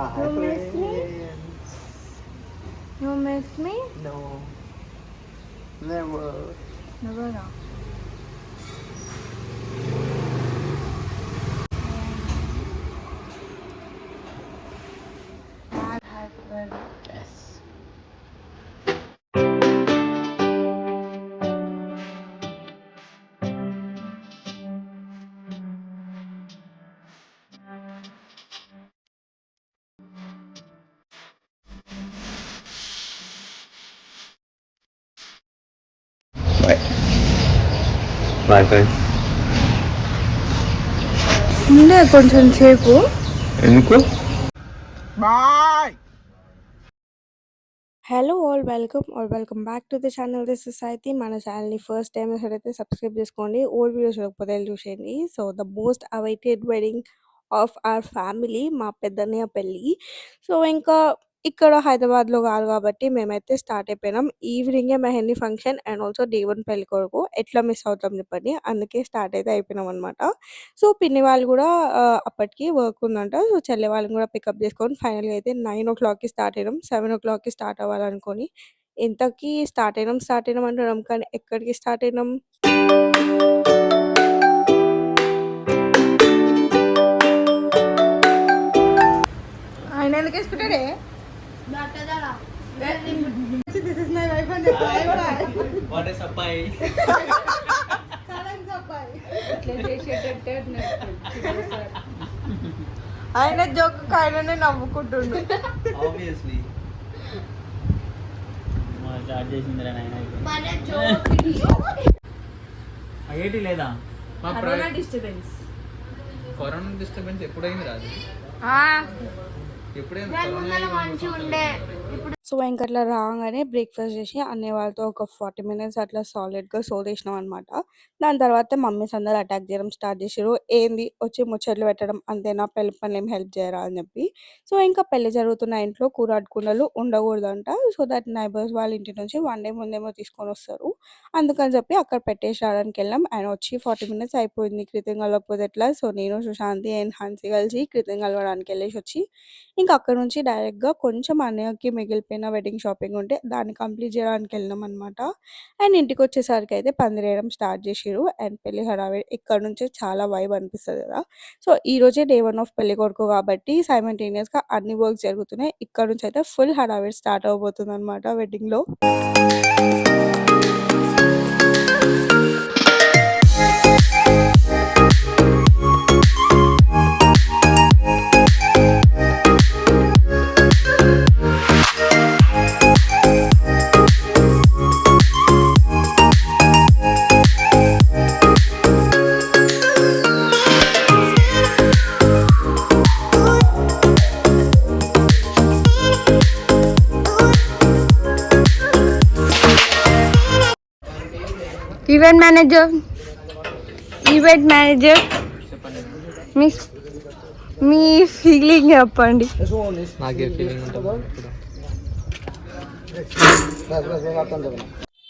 Hi You miss me? friends. You miss me? No, never. Never know. Bad husband. Yes. Bye. ఉండే కొంచెం సేపు. ఎందుకు? Hello all welcome back to the channel this society. మన ఛానల్ని first time అయితే subscribe చేసుకోండి. Old videos చూడకపోతే వెళ్ళి చూసేయండి. So the most awaited wedding of our family, మా పెద్దన్నయ్య పెళ్ళి. సో ఇంకా ఇక్కడ హైదరాబాద్లో కాదు కాబట్టి మేమైతే స్టార్ట్ అయిపోయినాం. ఈవినింగే mehndi function and also day 1 పెళ్లి కొడుకు. ఎట్లా మిస్ అవుతాం చెప్పండి, అందుకే స్టార్ట్ అయితే అయిపోయినాం అనమాట. సో పిన్ని వాళ్ళు కూడా అప్పటికి వర్క్ ఉందంట. సో చెల్లె వాళ్ళని కూడా పికప్ చేసుకొని ఫైనల్‌గా అయితే 9:00కి స్టార్ట్ అయినాం. 7:00కి స్టార్ట్ అవ్వాలనుకోని ఇంతకీ స్టార్ట్ అయినాం అంటున్నాం కానీ ఎక్కడికి స్టార్ట్ అయినాం? ఆయన ఎందుకు వేసుకుంటాడే? దిస్ ఇస్ మై వైఫ్ అని చెప్పి What is up, bhai? ఆయన జోక్ ఆయననే నవ్వుకుంటుండు. Obviously. మా చార్జ్ చేసిందిరా నాయన. ఐఐటి లేదా? మా కరోనా డిస్టర్బెన్స్. కరోనా డిస్టర్బెన్స్ ఎప్పుడైంది రాదు? ఎప్పుడైంది? సో ఇంక అట్లా రాగానే బ్రేక్ఫాస్ట్ చేసి అన్నయ్య వాళ్ళతో ఒక 40 మినిట్స్ అట్లా సాలిడ్గా సోదేసినాం అనమాట. దాని తర్వాత మమ్మీస్ అందరు అటాక్ చేయడం స్టార్ట్ చేసారు. ఏంది వచ్చి ముచ్చట్లు పెట్టడం అంతేనా, పెళ్లి పనులు ఏం హెల్ప్ చేయరా అని చెప్పి. సో ఇంకా పెళ్లి జరుగుతున్న ఇంట్లో కూరాడు కుండలు ఉండకూడదంట. సో దట్ నైబర్స్ వాళ్ళ ఇంటి నుంచి 1 డే ముందేమో తీసుకొని వస్తారు. అందుకని చెప్పి అక్కడ పెట్టేసి రావడానికి వెళ్ళాం. ఆయన వచ్చి 40 మినిట్స్ అయిపోయింది కృతం కలవకపోతే ఎట్లా. సో నేను సుశాంతి అండ్ హన్సి కలిసి కృతం కలవడానికి వెళ్ళేసి వచ్చి ఇంకా అక్కడ నుంచి డైరెక్ట్‌గా కొంచెం అన్నయ్యకి మిగిలిపోయిన వెడ్డింగ్ షాపింగ్ ఉంటే దాన్ని కంప్లీట్ చేయడానికి వెళ్ళినాం అనమాట. అండ్ ఇంటికొచ్చేసరికి అయితే పందిరేయడం స్టార్ట్ చేసిర్రు. అండ్ పెళ్లి హడావిడి ఇక్కడ నుంచే చాలా వైబ్ అనిపిస్తది కదా. సో ఈరోజే డే 1 ఆఫ్ పెళ్ళికొడుకు కాబట్టి సైమల్టేనియస్‌గా అన్ని వర్క్స్ జరుగుతున్నాయి. ఇక్కడ నుంచి అయితే ఫుల్ హడావిడి స్టార్ట్ అవ్వబోతుందనమాట వెడ్డింగ్‌లో. ఈవెంట్ మేనేజర్ మీ ఫీలింగ్ చెప్పండి. నాకే ఫీలింగ్ ఉంటుంది.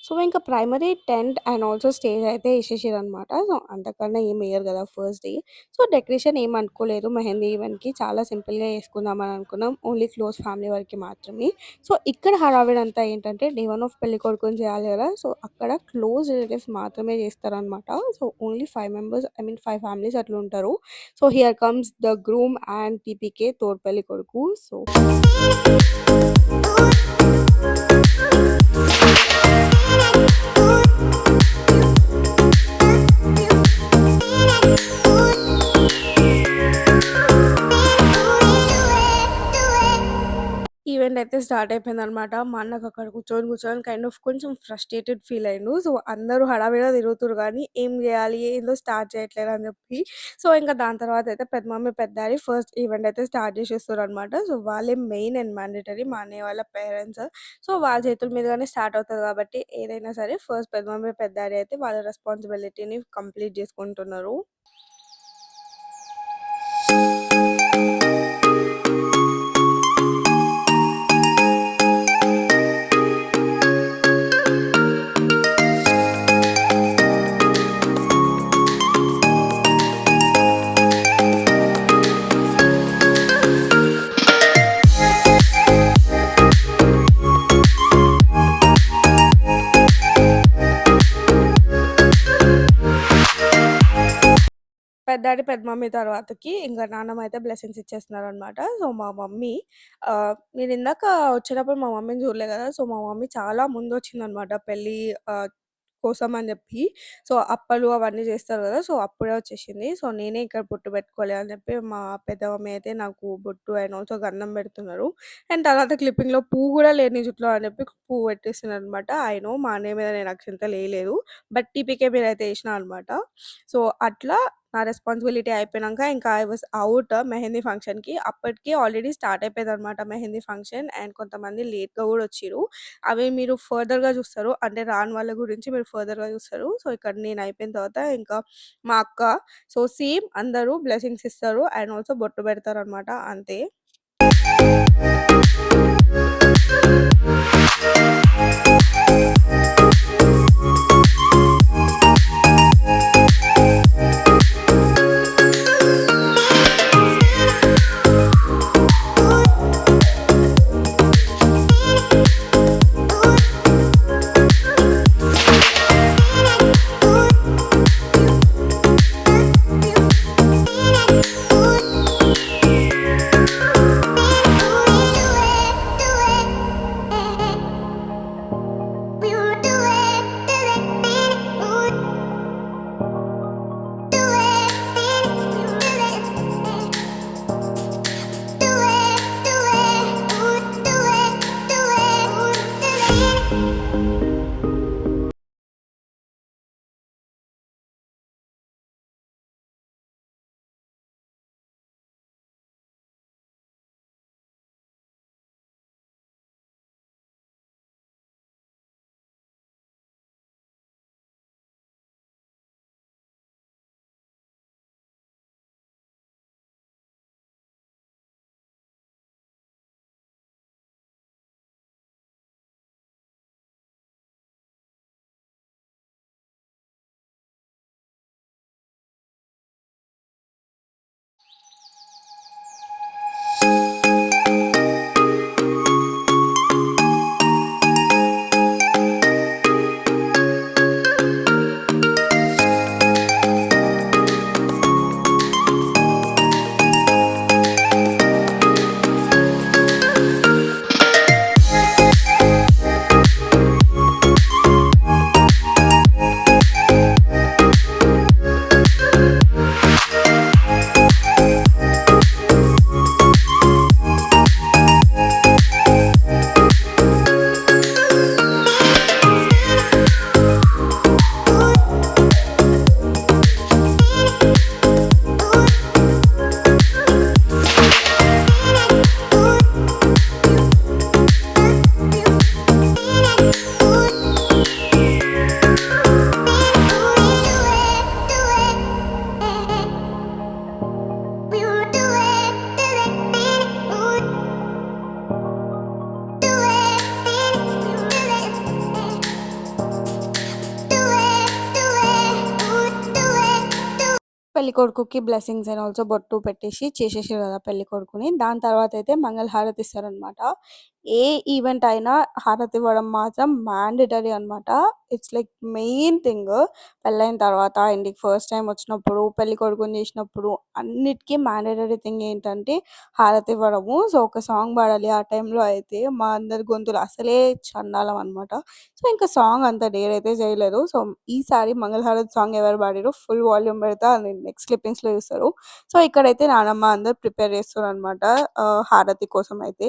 సో ఇంకా primary tent and also stage అయితే వేసేసారు అనమాట. సో అంతకన్నా ఏం వేయరు కదా ఫస్ట్ డే. సో డెకరేషన్ ఏం అనుకోలేదు మెహందీ ఈవెంట్కి, చాలా సింపుల్గా వేసుకుందామని అనుకున్నాం. ఓన్లీ క్లోజ్ ఫ్యామిలీ వరకు మాత్రమే. సో ఇక్కడ హడావిడి అంతా ఏంటంటే డే 1 ఆఫ్ పెళ్లి కొడుకుని చేయాలి కదా. సో అక్కడ క్లోజ్ రిలేటివ్స్ మాత్రమే చేస్తారనమాట. So only 5 members, I mean 5 families అట్లా ఉంటారు. So here comes the groom and టీపీకే తోడు పెళ్లి కొడుకు. సో ఈవెంట్ అయితే స్టార్ట్ అయిపోయిందనమాట. మా అన్నకు అక్కడ కూర్చొని కైండ్ ఆఫ్ కొంచెం ఫ్రస్ట్రేటెడ్ ఫీల్ అయ్యిండు. సో అందరూ హడావిడిగా తిరుగుతుర్రు కానీ ఏం చేయాలి, ఏందో స్టార్ట్ చేయట్లేదు అని చెప్పి. సో ఇంకా దాని తర్వాత అయితే పెద్ద మమ్మీ పెద్ద డాడీ ఫస్ట్ ఈవెంట్ అయితే స్టార్ట్ చేసేస్తారు అనమాట. సో వాళ్ళే మెయిన్ అండ్ మ్యాండేటరీ, మా అన్నయ్య వాళ్ళ పేరెంట్స్. సో వాళ్ళ చేతుల మీదుగానే స్టార్ట్ అవుతుంది కాబట్టి ఏదైనా సరే ఫస్ట్ పెద్ద మమ్మీ పెద్ద డాడీ అయితే వాళ్ళ రెస్పాన్సిబిలిటీని కంప్లీట్ చేసుకుంటున్నారు. డాడీ, పెద్ద మమ్మీ తర్వాతకి ఇంకా నాన్నమ్మ అయితే బ్లెస్సింగ్స్ ఇచ్చేస్తున్నారనమాట. సో, మా మమ్మీ నేనిందాక వచ్చేటప్పుడు మా మమ్మీని చూడలే కదా! సో, మా మమ్మీ చాలా ముందొచ్చిందనమాట పెళ్లి ఆహ్, కోసం అని చెప్పి. సో, అప్పలు అవన్నీ చేస్తారు కదా! సో, అప్పుడే వచ్చేసింది. సో, నేనే ఇక్కడ బొట్టు పెట్టుకోలే అని చెప్పి మా పెద్ద మమ్మీ అయితే నాకు బొట్టు అండ్ ఆల్సో గంధం పెడుతున్నారు. అండ్ తర్వాత క్లిప్పింగ్‌లో పువ్వు కూడా లేదు నీ జుట్టులో అని చెప్పి పువ్వు పెట్టేస్తున్నారనమాట. ఐ నో మా అన్నయ్య మీద నేను అక్షింతలేయలేదు. బట్ టీపీకే మీదయితే ఏసినా అనమాట. సో, అట్లా నా రెస్పాన్సిబిలిటీ అయిపోయినంక ఇంకా ఐ వాస్ ఔట్ మెహందీ ఫంక్షన్‌కి. అప్పటికి ఆల్రెడీ స్టార్ట్ అయిపోయేదనమాట మెహందీ ఫంక్షన్. అండ్ కొంతమంది లేట్‌గా గూడా వచ్చిర్రు. అవి మీరు ఫర్దర్‌గా చూస్తారు. అంటే రాని వాళ్ళ గురించి మీరు ఫర్దర్‌గా చూస్తారు. సో, ఇక్కడ నేను అయిపోయిన తర్వాత ఇంకా మా అక్క, సో, సేమ్ అందరూ బ్లెస్సింగ్స్ ఇస్తారు అండ్ ఆల్సో బొట్టు పెడతారనమాట అంతే. పెళ్ళికొడుకుకి బ్లెస్సింగ్స్ అండ్ ఆల్సో బొట్టు పెట్టేసి చేసేసారు కదా పెళ్ళికొడుకుని. దాని తర్వాతయితే మంగళహారతి ఇస్తారనమాట. ఏ ఈవెంట్ అయినా హారతి ఇవ్వడం మాత్రం మ్యాండేటరీ అనమాట. It's like main thing. పెళ్ళైన తర్వాత ఇంటికి ఫస్ట్ టైమ్ వచ్చినప్పుడు, పెళ్ళికొడుకుని చేసినప్పుడు అన్నిటికి మ్యాండేటరీ థింగ్ ఏంటంటే హారతి ఇవ్వడము. సో, ఒక సాంగ్ పాడాలి ఆ టైంలో అయితే మా అందరి గొంతులు అసలే చండాలం అనమాట. సో, ఇంకా సాంగ్ అంత డేర్ అయితే చేయలేదు. సో, ఈసారి మంగళహారతి సాంగ్ ఎవరు పాడిర్రో ఫుల్ వాల్యూమ్ పెడతా అది నెక్స్ట్ క్లిప్పింగ్స్‌లో చూస్తారు. సో, ఇక్కడైతే నానమ్మ అందరూ ప్రిపేర్ చేస్తుర్రనమాట హారతి కోసం అయితే.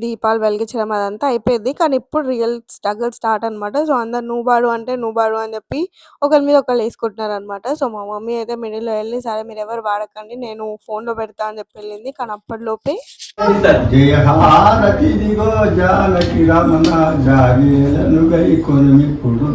దీపాలు వెలిగించడం అదంతా అయిపోయింది. కానీ ఇప్పుడు రియల్ స్ట్రగుల్ స్టార్ట్ అనమాట. సో, అందరు నువ్వు బాడు అంటే నువ్వు బాడు అని చెప్పి ఒకరి మీద ఒకళ్ళు వేసుకుంటున్నారనమాట. సో, మా మమ్మీ అయితే మిడిల్‌లో ఎళ్లి సరే మీరెవరు వాడకండి నేను ఫోన్‌లో పెడతా అని చెప్పి వెళ్ళింది. కానీ అప్పటిలోపే జయ హారతిదిగో జానకి రమణ జాగేలను గై కొనుమిప్పుడు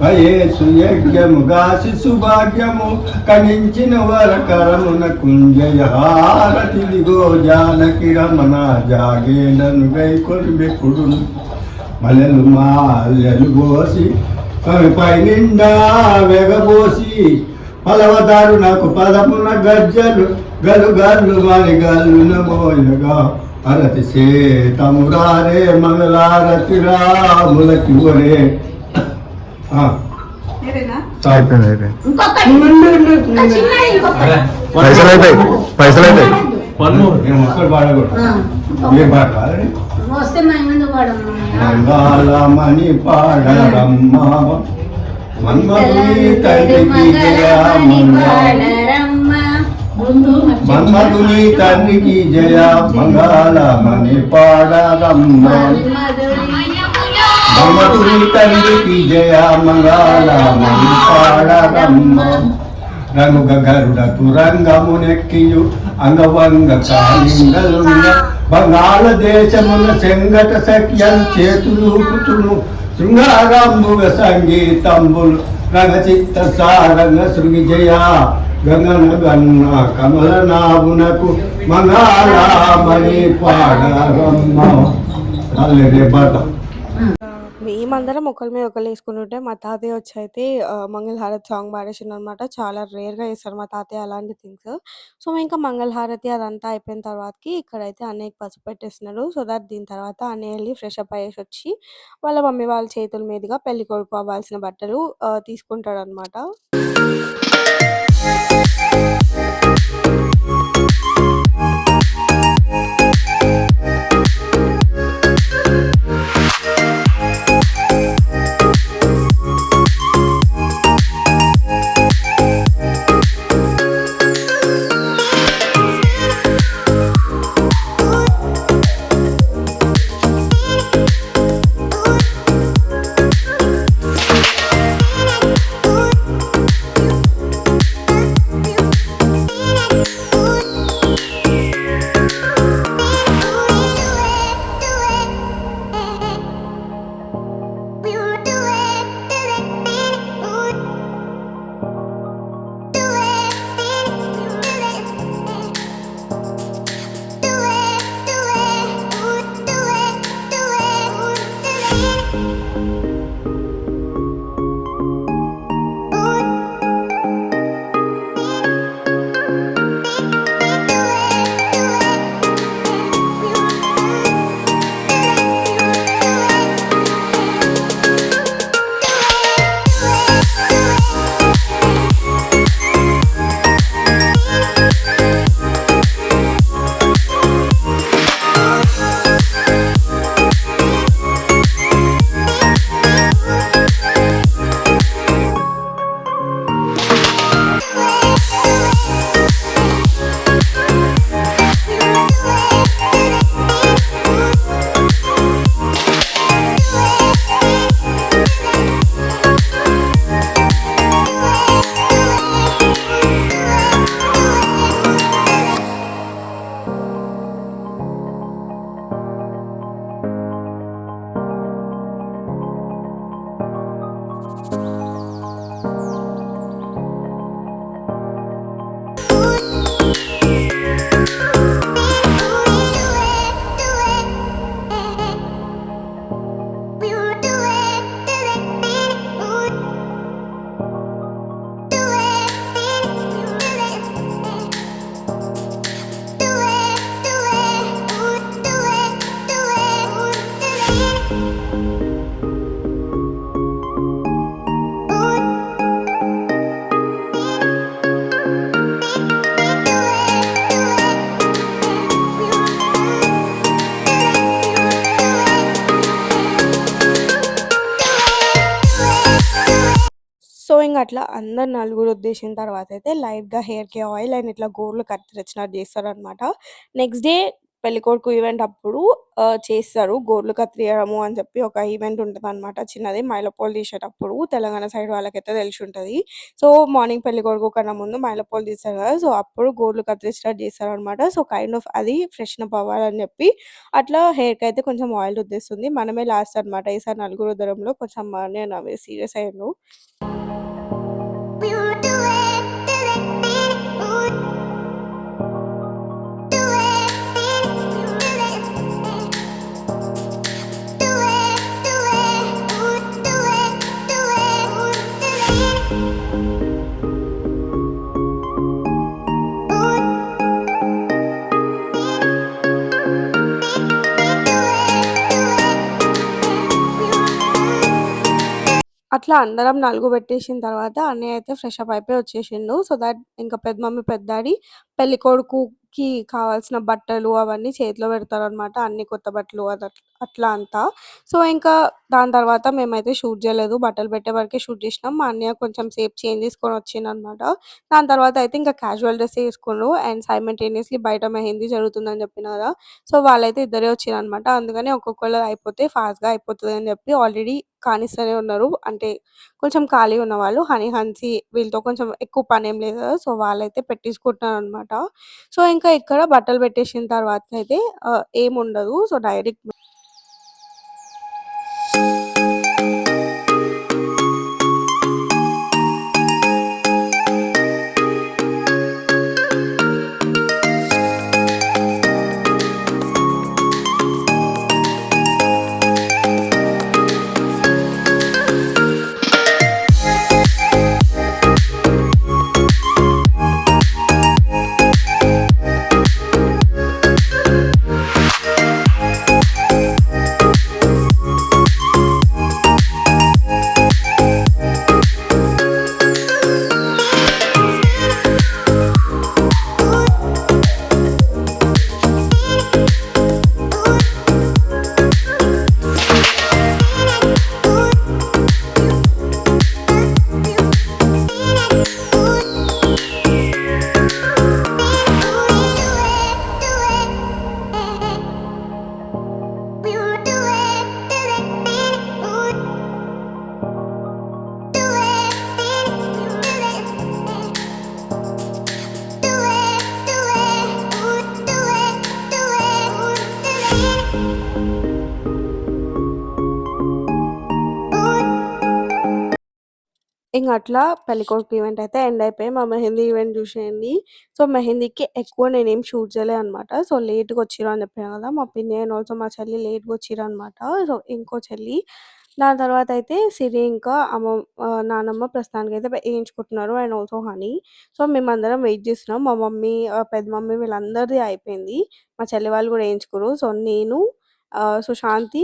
కయేసు యజ్ఞము గాసి సుభాగ్యము కనించిన వరకరమున కుంజయ హారతిదిగో జానకి రమణ జాగేలను గై కొనుమిప్పుడు మలెలు మాల్యలు పోసి పై నిండా వెగబోసి పలవదారు నాకు పదమున గజ్జలు గలు గల్లు మని గల్లున మోయగా అరతి సేతమురారే మంగళారతి రాములకి ఒరే పైసలు అయితే ఒక్కరు పాడకూడదు ఏ పాట కాదండి మంగళమణి పాడరమ్మ మన్మధుని తండ్రికి జయ మన్మధుని తండ్రికి జయ మంగళమణి పాడరమ్మ మన్మధుని తండ్రికి జయ మంగళమణి పాడరమ్మ రంగు గరుడ తురంగమునెక్కియు అంగవంగ కాలింగలుంగ బంగాళ దేశమున చెంగట సఖ్యం చేతులూపుతును శృంగారంబుగ సంగీతంబులు రంగచిత్త సారంగ శృంగి జయ గంగన గన్న కమల నావునకు మంగళమణి పాడరమ్మ అల్లె పాట. మేమందరం ఒకరి మీద ఒకళ్ళు వేసుకుంటుంటే మా తాతయ్య వచ్చి అయితే మంగళహారతి సాంగ్ పాడేసిండు అనమాట. చాలా రేర్‌గా చేస్తారు మా తాతయ్య అలాంటి థింగ్స్. సో, ఇంకా మంగళహారతి అదంతా అయిపోయిన తర్వాతకి ఇక్కడైతే అన్నయ్యకి పసుపు పెట్టేస్తున్నాడు. సో దట్ దీని తర్వాత అన్నయ్య వెళ్ళి ఫ్రెష్ అప్ అయ్యేసొచ్చి వాళ్ళ మమ్మీ వాళ్ళ చేతుల మీదుగా పెళ్ళికొడుకు అవ్వాల్సిన బట్టలు తీసుకుంటాడనమాట. సో, అట్లా అందరు నలుగురు ఉద్దేశిన తర్వాతయితే లైట్‌గా హెయిర్‌కి ఆయిల్ అండ్ ఇట్లా గోర్లు కత్తిరించినట్టు చేస్తారనమాట. నెక్స్ట్ డే పెళ్ళికొడుకు ఈవెంట్ అప్పుడు చేస్తారు. గోర్లు కత్తిరియడము అని చెప్పి ఒక ఈవెంట్ ఉంటదనమాట చిన్నది. మైలపోలు తీసేటప్పుడు తెలంగాణ సైడ్ వాళ్ళకైతే తెలిసుంటది. సో, మార్నింగ్ పెళ్ళికొడుకు కన్నా ముందు మైలపోలు తీస్తారు కదా! సో, అప్పుడు గోర్లు కత్తిరించినట్టు చేస్తారనమాట. సో, కైండ్ ఆఫ్ అది ఫ్రెషనప్ అవ్వాలని చెప్పి అట్లా హెయిర్‌కయితే కొంచెం ఆయిల్ రుద్దేస్తుంది. మనమే లాస్ట్ అనమాట. ఈసారి నలుగురు రుద్దడంలో కొంచెం మా అన్నయ్య నా మీద సీరియస్ అయ్యిండు. అట్లా అందరం నలుగు పెట్టేసిన తర్వాత అన్నయ్య అయితే ఫ్రెషప్ అయిపోయి వచ్చేసిండు. సో దట్ ఇంకా పెద్దమమ్మీ, పెద్దాడి పెళ్ళికొడుకుకి కావాల్సిన బట్టలు అవన్నీ చేతిలో పెడతారనమాట. అన్ని కొత్త బట్టలు అట్లా అంతా. సో, ఇంకా దాని తర్వాత మేమైతే షూట్ చేయలేదు. బట్టలు పెట్టే వరకే షూట్ చేసినాం. మా అన్నయ్య కొంచెం సేపు చేంజ్ తీసుకొని వచ్చిండనమాట. దాని తర్వాత అయితే ఇంకా క్యాజువల్ డ్రెస్సే ఏసుకుండు. అండ్ సైమల్టేనియస్‌లీ బయట మెహందీ జరుగుతుందని చెప్పిన కదా! సో, వాళ్ళైతే ఇద్దరే వచ్చిరనమాట. అందుకని ఒక్కొక్కళ్ళది అయిపోతే ఫాస్ట్‌గా అయిపోతదని చెప్పి ఆల్రెడీ కానిస్తూనే ఉన్నారు. అంటే కొంచెం ఖాళీగా ఉన్నవాళ్ళు హనీ, వీళ్ళతో కొంచెం ఎక్కువ పనేం లేదు కదా! సో, వాళ్ళైతే పెట్టించుకుంటున్నారనమాట. సో, ఇంకా ఇక్కడ బట్టలు పెట్టేసిన తర్వాతకైతే ఏముండదు. సో, డైరెక్ట్ అట్లా పెళ్ళికొడుకు ఈవెంట్ అయితే ఎండ్ అయిపోయి మా మెహందీ ఈవెంట్ చూసేయండి. సో, మెహందీకి ఎక్కువ నేనేం షూట్ చేయలే అనమాట. సో, లేట్‌గా వచ్చిర్రు అని చెప్పాను కదా! మా పిన్ని అండ్ ఆల్సో మా చెల్లి లేట్‌గా వచ్చిర్రనమాట. సో, ఇంకో చెల్లి. దాని తర్వాత అయితే సిరి ఇంకా నానమ్మ ప్రస్తుతానికైతే ఏయించుకుంటున్నారు అండ్ ఆల్సో హనీ. సో, మేమందరం వెయిట్ చేస్తున్నాం. మా మమ్మీ, పెద్ద మమ్మీ వీళ్ళందరిది అయిపోయింది. మా చెల్లి వాళ్ళు కూడా ఏయించుకుర్రు. సో, నేను సుశాంతి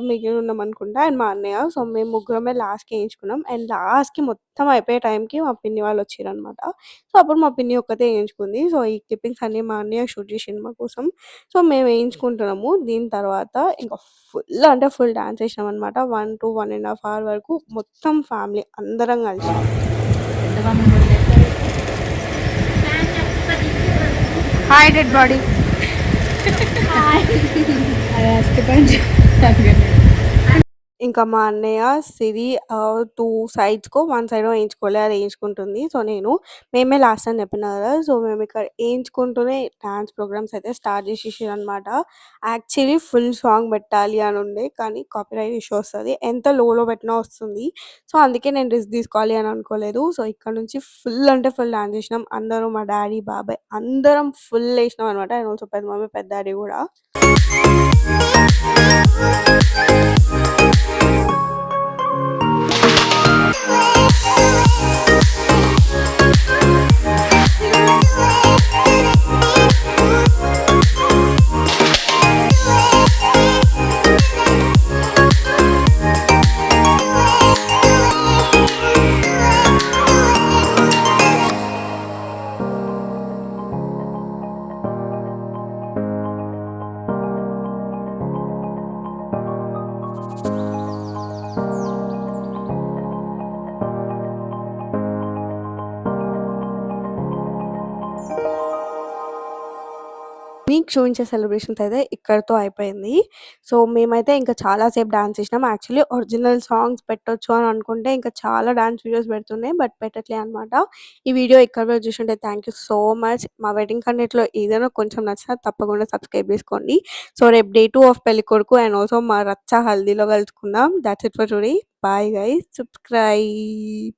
మిగిలి ఉన్నామనుకుంటా అండ్ మా అన్నయ్య. సో, మేము ముగ్గురమే లాస్ట్‌కి ఏయించుకున్నాం. అండ్ లాస్ట్‌కి మొత్తం అయిపోయే టైంకి మా పిన్ని వాళ్ళు వచ్చిర్రనమాట. సో, అప్పుడు మా పిన్ని ఒక్కతే ఏయించుకుంది. సో, ఈ క్లిప్పింగ్స్ అన్నీ మా అన్నయ్య షూట్ చేసిండు మా కోసం. సో, మేము ఏయించుకుంటున్నాము. దీని తర్వాత ఇంకా ఫుల్ అంటే ఫుల్ డాన్స్ చేసినామనమాట. 1-1 ½ అవర్ వరకు మొత్తం ఫ్యామిలీ అందరం కలిసి. Hi dead body. ఇంకా మా అన్నయ్య సిరి 2 సైడ్స్‌కో 1 సైడో ఏయించుకోలే. అది ఏయించుకుంటుంది. సో, మేమే లాస్ట్ అని చెప్పినా కదా! సో, మేమిక్కడ ఏయించుకుంటూనే డాన్స్ ప్రోగ్రామ్స్ అయితే స్టార్ట్ చేసేసిర్రనమాట. యాక్చువల్లీ ఫుల్ సాంగ్ పెట్టాలి అని ఉండే. కానీ కాపీరైట్ ఇష్యూ వస్తది. ఎంత లోలో పెట్టినా వస్తుంది. సో, అందుకే నేను రిస్క్ తీసుకోవాలి అని అనుకోలేదు. సో, ఇక్కడ నుంచి ఫుల్ అంటే ఫుల్ డాన్స్ చేసినాం. అందరూ మా డ్యాడీ, బాబాయ్ అందరం ఫుల్ ఏసినాం అనమాట. అండ్ ఆల్సో పెద్ద మమ్మీ, పెద్ద డ్యాడీ కూడా. మీకు చూపించే సెలబ్రేషన్స్ అయితే ఇక్కడితో అయిపోయింది. సో, మేమైతే ఇంకా చాలా సేపు డాన్స్ చేసినాం. యాక్చువల్లీ ఒరిజినల్ సాంగ్స్ పెట్టొచ్చు అని అనుకుంటే ఇంకా చాలా డాన్స్ వీడియోస్ పెడుతుండే. బట్ పెట్టట్లే అనమాట. ఈ వీడియో ఇక్కడ వరకు చూసుంటే థ్యాంక్ యూ సో మచ్. మా వెడ్డింగ్ కంటెంట్‌లో ఏదైనా కొంచెం నచ్చినా తప్పకుండా సబ్స్క్రైబ్ చేసుకోండి. సో, రేపు డే 2 ఆఫ్ పెళ్ళికొడుకు అండ్ ఆల్సో మా రచ్చ హల్దీలో కలుసుకుందాం. That's it for today. Bye guys. Subscribe.